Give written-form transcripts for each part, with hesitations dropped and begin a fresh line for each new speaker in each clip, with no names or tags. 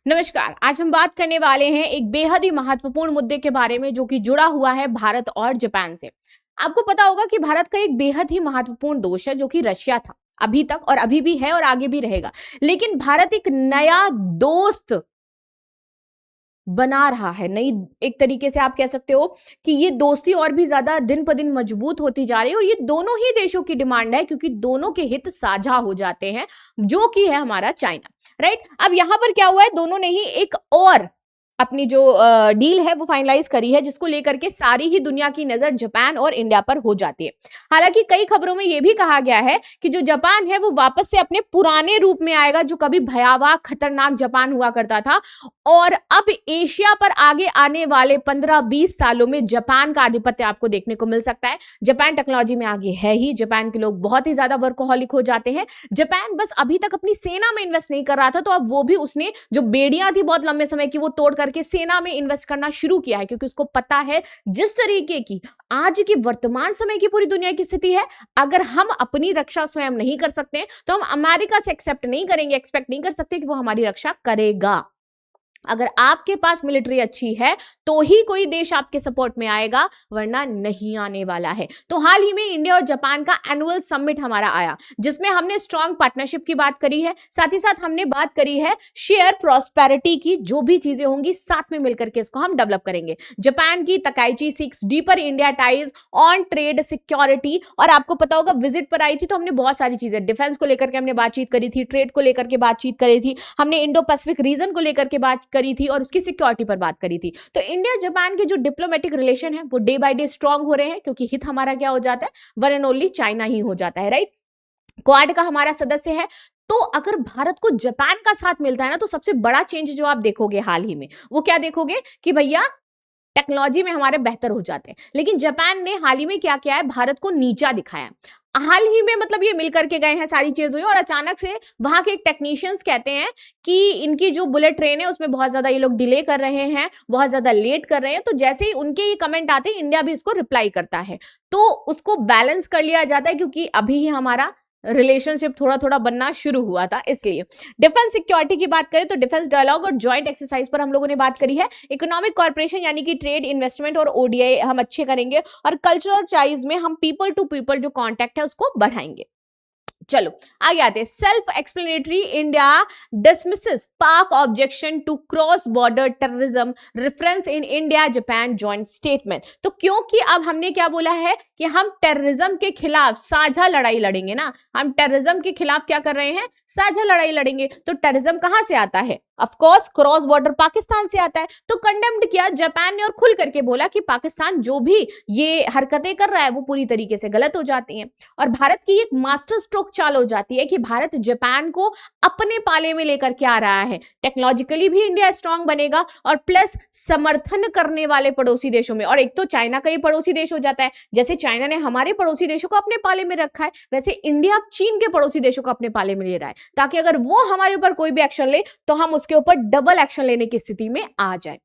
नमस्कार। आज हम बात करने वाले हैं एक बेहद ही महत्वपूर्ण मुद्दे के बारे में जो कि जुड़ा हुआ है भारत और जापान से। आपको पता होगा कि भारत का एक बेहद ही महत्वपूर्ण दोस्त है जो कि रशिया था अभी तक, और अभी भी है और आगे भी रहेगा। लेकिन भारत एक नया दोस्त बना रहा है। नई एक तरीके से आप कह सकते हो कि ये दोस्ती और भी ज्यादा दिन प दिन मजबूत होती जा रही है, और ये दोनों ही देशों की डिमांड है क्योंकि दोनों के हित साझा हो जाते हैं, जो कि है हमारा चाइना। राइट, अब यहां पर क्या हुआ है, दोनों ने ही एक और अपनी जो डील है वो फाइनलाइज करी है, जिसको लेकर के सारी ही दुनिया की नजर जापान और इंडिया पर हो जाती है। हालांकि कई खबरों में यह भी कहा गया है कि जो जापान है वो वापस से अपने पुराने रूप में आएगा, जो कभी भयावह खतरनाक जापान हुआ करता था। और अब एशिया पर आगे आने वाले 15-20 सालों में जापान का आधिपत्य आपको देखने को मिल सकता है। जापान टेक्नोलॉजी में आगे है ही, जापान के लोग बहुत ही ज्यादा वर्कोहॉलिक हो जाते हैं। जापान बस अभी तक अपनी सेना में इन्वेस्ट नहीं कर रहा था, तो अब वो भी उसने जो बेड़ियां थी बहुत लंबे समय की वो तोड़ करके सेना में इन्वेस्ट करना शुरू किया है, क्योंकि उसको पता है जिस तरीके की आज की वर्तमान समय की पूरी दुनिया की स्थिति है, अगर हम अपनी रक्षा स्वयं नहीं कर सकते तो हम अमेरिका से एक्सेप्ट नहीं करेंगे, एक्सपेक्ट नहीं कर सकते कि वो हमारी रक्षा करेगा। अगर आपके पास मिलिट्री अच्छी है तो ही कोई देश आपके सपोर्ट में आएगा, वरना नहीं आने वाला है। तो हाल ही में इंडिया और जापान का एनुअल समिट हमारा आया, जिसमें हमने स्ट्रांग पार्टनरशिप की बात करी है, साथ ही साथ हमने बात करी है शेयर प्रॉस्पेरिटी की। जो भी चीजें होंगी साथ में मिलकर के इसको हम डेवलप करेंगे। जापान की Takaichi seeks deeper India ties on trade security, और आपको पता होगा विजिट पर आई थी तो हमने बहुत सारी चीजें डिफेंस को लेकर के हमने बातचीत करी थी, ट्रेड को लेकर के बातचीत करी थी, हमने इंडो पैसिफिक रीजन को लेकर के बात करी थी और उसकी सिक्योरिटी पर बात करी थी। तो इंडिया जापान के जो डिप्लोमेटिक रिलेशन है वो डे बाय डे स्ट्रांग हो रहे हैं, क्योंकि हित हमारा क्या हो जाता है, वन एंड ओनली चाइना ही हो जाता है। राइट, क्वाड का हमारा सदस्य है। तो अगर भारत को जापान का साथ मिलता है ना, तो सबसे बड़ा चेंज जो आप देखोगे हाल ही में, वो क्या देखोगे कि भैया टेक्नोलॉजी में हमारे बेहतर हो जाते हैं। लेकिन जापान ने हाल ही में क्या किया है, भारत को नीचा दिखाया। हाल ही में मतलब ये मिलकर के गए हैं, सारी चीज हुई और अचानक से वहां के एक टेक्नीशियंस कहते हैं कि इनकी जो बुलेट ट्रेन है उसमें बहुत ज्यादा ये लोग डिले कर रहे हैं, बहुत ज्यादा लेट कर रहे हैं। तो जैसे ही उनके ये कमेंट आते हैं, इंडिया भी इसको रिप्लाई करता है, तो उसको बैलेंस कर लिया जाता है, क्योंकि अभी ही हमारा रिलेशनशिप थोड़ा थोड़ा बनना शुरू हुआ था। इसलिए डिफेंस सिक्योरिटी की बात करें तो डिफेंस डायलॉग और जॉइंट एक्सरसाइज पर हम लोगों ने बात करी है। इकोनॉमिक कॉर्पोरेशन यानी कि ट्रेड, इन्वेस्टमेंट और ओडीआई हम अच्छे करेंगे, और कल्चरल टाइज में हम पीपल टू पीपल जो कॉन्टैक्ट है उसको बढ़ाएंगे। चलो आगे आते हैं। Self explanatory, India dismisses Pak objection to cross border terrorism reference in India Japan joint statement. तो क्योंकि अब हमने क्या बोला है कि हम टेररिज्म के खिलाफ साझा लड़ाई लड़ेंगे ना, हम टेररिज्म के खिलाफ क्या कर रहे हैं, साझा लड़ाई लड़ेंगे। तो टेररिज्म कहां से आता है, of course cross border Pakistan से आता है। तो कंडेम्ड किया जापान ने और खुल करके बोला कि पाकिस्तान जो भी ये हरकतें कर रहा है वो पूरी तरीके से गलत हो जाती हैं। और भारत की एक मास्टर स्ट्रोक चाल हो जाती है कि भारत जापान को अपने पाले में लेकर के आ रहा है। टेक्नोलॉजिकली भी इंडिया स्ट्रांग बनेगा, और प्लस समर्थन करने वाले पड़ोसी देशों में, और एक तो चाइना का ही पड़ोसी देश हो जाता है। जैसे चाइना ने हमारे पड़ोसी देशों को अपने पाले में रखा है, वैसे इंडिया चीन के पड़ोसी देशों को अपने पाले में ले रहा है, ताकि अगर वो हमारे ऊपर कोई भी एक्शन ले तो हम उसके ऊपर डबल एक्शन लेने की स्थिति में आ जाए।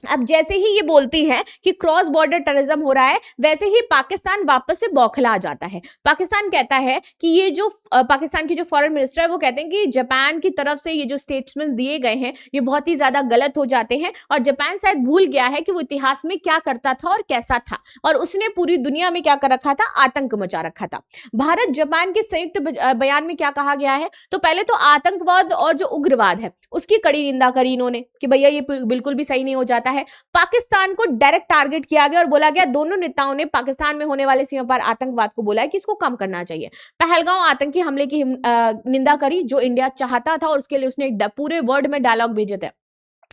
अब जैसे ही ये बोलती है कि क्रॉस बॉर्डर टेररिज्म हो रहा है, वैसे ही पाकिस्तान वापस से बौखला आ जाता है। पाकिस्तान कहता है कि ये जो पाकिस्तान की जो फॉरेन मिनिस्टर है वो कहते हैं कि जापान की तरफ से ये जो स्टेटमेंट दिए गए हैं ये बहुत ही ज्यादा गलत हो जाते हैं, और जापान शायद भूल गया है कि वो इतिहास में क्या करता था और कैसा था, और उसने पूरी दुनिया में क्या कर रखा था, आतंक मचा रखा था। भारत जापान के संयुक्त बयान में क्या कहा गया है, तो पहले तो आतंकवाद और जो उग्रवाद है उसकी कड़ी निंदा करी इन्होंने कि भैया ये बिल्कुल भी सही नहीं हो जाता है। पाकिस्तान को डायरेक्ट टारगेट किया गया और बोला गया, दोनों नेताओं ने पाकिस्तान में होने वाले सीमा पार आतंकवाद को बोला है कि इसको कम करना चाहिए। पहलगांव आतंकी हमले की निंदा करी जो इंडिया चाहता था, और उसके लिए उसने पूरे वर्ल्ड में डायलॉग भेजे थे,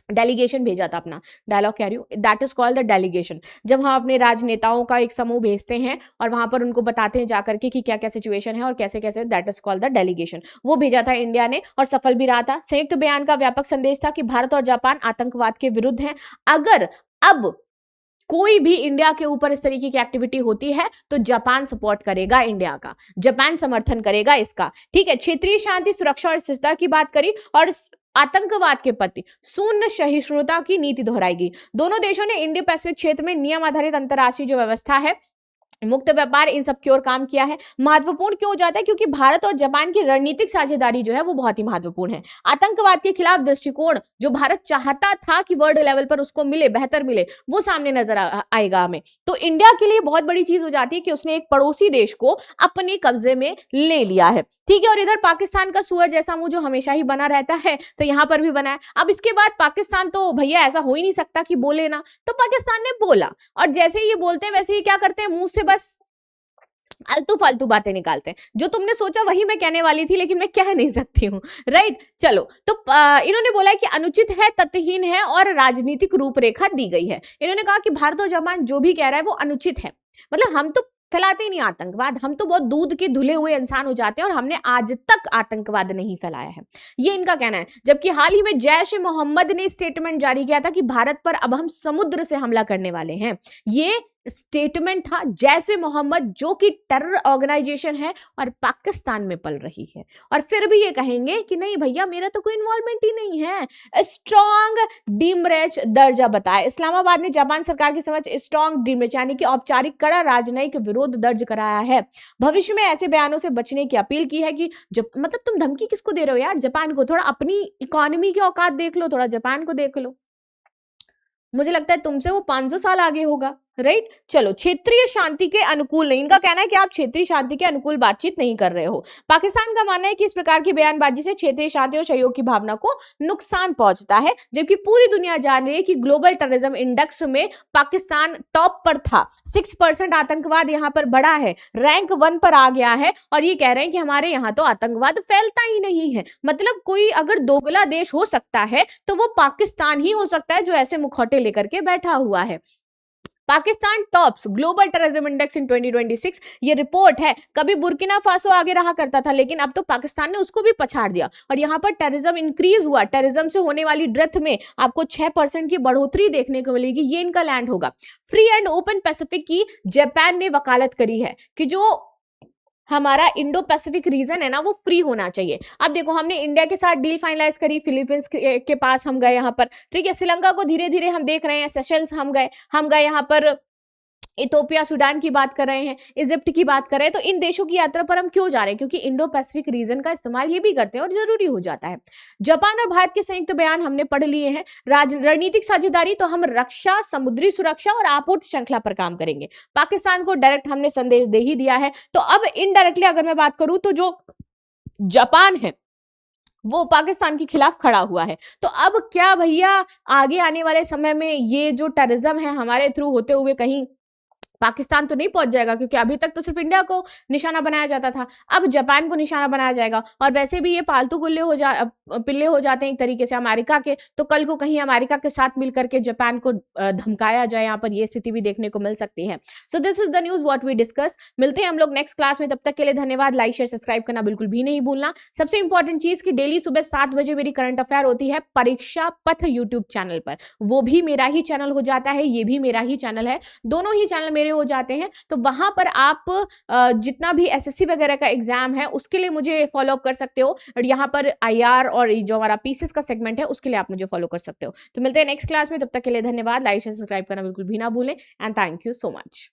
डेलीगेशन भेजा था अपना, डायलॉग कह रही हूँ, that is called the delegation. जब हम अपने राजनेताओं का एक समूह भेजते हैं और वहां पर उनको बताते हैं जाकर के कि क्या क्या सिचुएशन है और कैसे कैसे, that is called the delegation. वो भेजा था इंडिया ने और सफल भी रहा था। संयुक्त बयान का व्यापक संदेश था कि भारत और जापान आतंकवाद के विरुद्ध हैं। अगर अब कोई भी इंडिया के ऊपर इस तरीके की एक्टिविटी होती है तो जापान सपोर्ट करेगा इंडिया का, जापान समर्थन करेगा इसका। ठीक है, क्षेत्रीय शांति, सुरक्षा और स्थिरता की बात करी, और आतंकवाद के प्रति शून्य सहिष्णुता की नीति दोहराएगी। दोनों देशों ने इंडो पैसिफिक क्षेत्र में नियम आधारित अंतर्राष्ट्रीय जो व्यवस्था है मुक्त व्यापार इन सब की ओर काम किया है। महत्वपूर्ण क्यों हो जाता है? क्योंकि भारत और जापान की रणनीतिक साझेदारी जो है वो बहुत ही महत्वपूर्ण है। आतंकवाद के खिलाफ दृष्टिकोण जो भारत चाहता था कि वर्ल्ड लेवल पर उसको मिले, बेहतर मिले, वो सामने नजर आएगा हमें। तो इंडिया के लिए बहुत बड़ी चीज हो जाती है कि उसने एक पड़ोसी देश को अपने कब्जे में ले लिया है, ठीक है। और इधर पाकिस्तान का सुअर जैसा मुंह जो हमेशा ही बना रहता है, तो यहां पर भी बना है। अब इसके बाद पाकिस्तान तो भैया ऐसा हो ही नहीं सकता कि बोले ना, तो पाकिस्तान ने बोला, और जैसे ही ये बोलते हैं वैसे ही क्या करते हैं, मुंह से बस आलतू फालतू बातें निकालते हैं। जो तुमने सोचा वही मैं कहने वाली थी, लेकिन मैं कह नहीं सकती हूँ, राइट। चलो, तो इन्होंने बोला कि अनुचित है, तथ्यहीन है और राजनीतिक रूपरेखा दी गई है। इन्होंने कहा कि भारत और जापान जो भी कह रहा है वो अनुचित है। मतलब हम तो फैलाते ही नहीं आतंकवाद, हम तो बहुत दूध के धुले हुए इंसान हो जाते हैं और हमने आज तक आतंकवाद नहीं फैलाया है, ये इनका कहना है। जबकि हाल ही में जैश ए मोहम्मद ने स्टेटमेंट जारी किया था कि भारत पर अब हम समुद्र से हमला करने वाले हैं। ये स्टेटमेंट था जैश ए मोहम्मद, जो कि टेरर ऑर्गेनाइजेशन है और पाकिस्तान में पल रही है, और फिर भी ये कहेंगे कि नहीं भैया मेरा तो कोई इन्वॉल्वमेंट ही नहीं है। स्ट्रॉन्ग डीमरेच दर्जा बताया। इस्लामाबाद ने जापान सरकार के समक्ष स्ट्रॉन्ग डीमरेच यानी कि औपचारिक कड़ा राजनयिक विरोध दर्ज कराया है। भविष्य में ऐसे बयानों से बचने की अपील की है कि जब मतलब तुम धमकी किसको दे रहे हो यार, जापान को? थोड़ा अपनी इकोनॉमी की औकात देख लो, थोड़ा जापान को देख लो। मुझे लगता है तुमसे वो 500 साल आगे होगा, राइट। चलो, क्षेत्रीय शांति के अनुकूल नहीं, इनका कहना है कि आप क्षेत्रीय शांति के अनुकूल बातचीत नहीं कर रहे हो। पाकिस्तान का मानना है कि इस प्रकार की बयानबाजी से क्षेत्रीय शांति और सहयोग की भावना को नुकसान पहुंचता है, जबकि पूरी दुनिया जान रही है कि ग्लोबल टेररिज्म इंडेक्स में पाकिस्तान टॉप पर था। 6% आतंकवाद यहाँ पर बढ़ा है, रैंक 1 पर आ गया है, और ये कह रहे हैं कि हमारे यहाँ तो आतंकवाद फैलता ही नहीं है। मतलब कोई अगर दोगला देश हो सकता है तो वो पाकिस्तान ही हो सकता है, जो ऐसे मुखौटे लेकर के बैठा हुआ है। Pakistan tops global terrorism index in 2026, ये रिपोर्ट है। कभी बुर्किना फासो आगे रहा करता था, लेकिन अब तो पाकिस्तान ने उसको भी पछाड़ दिया, और यहाँ पर टेररिज्म इंक्रीज हुआ। टेररिज्म से होने वाली डेथ में आपको 6% की बढ़ोतरी देखने को मिलेगी, ये इनका लैंड होगा। फ्री एंड ओपन पैसिफिक की जापान ने वकालत करी है कि जो हमारा इंडो पैसिफिक रीजन है ना, वो फ्री होना चाहिए। अब देखो, हमने इंडिया के साथ डील फाइनलाइज करी, फिलीपींस के पास हम गए यहाँ पर, ठीक है। श्रीलंका को धीरे धीरे हम देख रहे हैं, सेशल्स हम गए यहाँ पर, इथोपिया सूडान की बात कर रहे हैं, इजिप्ट की बात कर रहे हैं। तो इन देशों की यात्रा पर हम क्यों जा रहे हैं? क्योंकि इंडो पैसिफिक रीजन का इस्तेमाल ये भी करते हैं और जरूरी हो जाता है। जापान और भारत के संयुक्त बयान हमने पढ़ लिए हैं। रणनीतिक साझेदारी, तो हम रक्षा, समुद्री सुरक्षा और आपूर्ति श्रृंखला पर काम करेंगे। पाकिस्तान को डायरेक्ट हमने संदेश दे ही दिया है। तो अब इनडायरेक्टली अगर मैं बात करूं, तो जो जापान है वो पाकिस्तान के खिलाफ खड़ा हुआ है। तो अब क्या भैया, आगे आने वाले समय में ये जो टेररिज्म है हमारे थ्रू होते हुए कहीं पाकिस्तान तो नहीं पहुंच जाएगा? क्योंकि अभी तक तो सिर्फ इंडिया को निशाना बनाया जाता था, अब जापान को निशाना बनाया जाएगा। और वैसे भी ये पालतू पिल्ले हो जाते हैं एक तरीके से अमेरिका के, तो कल को कहीं अमेरिका के साथ मिलकर के जापान को धमकाया जाए, यहाँ पर ये स्थिति भी देखने को मिल सकती है। So this is the news what we discuss. मिलते हैं हम लोग नेक्स्ट क्लास में, तब तक के लिए धन्यवाद। लाइक शेयर सब्सक्राइब करना बिल्कुल भी नहीं भूलना। सबसे इंपॉर्टेंट चीज कि डेली सुबह 7 बजे मेरी करंट अफेयर होती है परीक्षा पथ यूट्यूब चैनल पर, वो भी मेरा ही चैनल हो जाता है, ये भी मेरा ही चैनल है, दोनों ही चैनल मेरे हो जाते हैं। तो वहां पर आप जितना भी एसएससी वगैरह का एग्जाम है उसके लिए मुझे फॉलो अप कर सकते हो, और यहाँ पर आईआर और जो हमारा पीसीएस का सेगमेंट है उसके लिए आप मुझे फॉलो कर सकते हो। तो मिलते हैं नेक्स्ट क्लास में, तब तक के लिए धन्यवाद। लाइक शेयर सब्सक्राइब करना बिल्कुल भी ना भूलें, and thank you so much.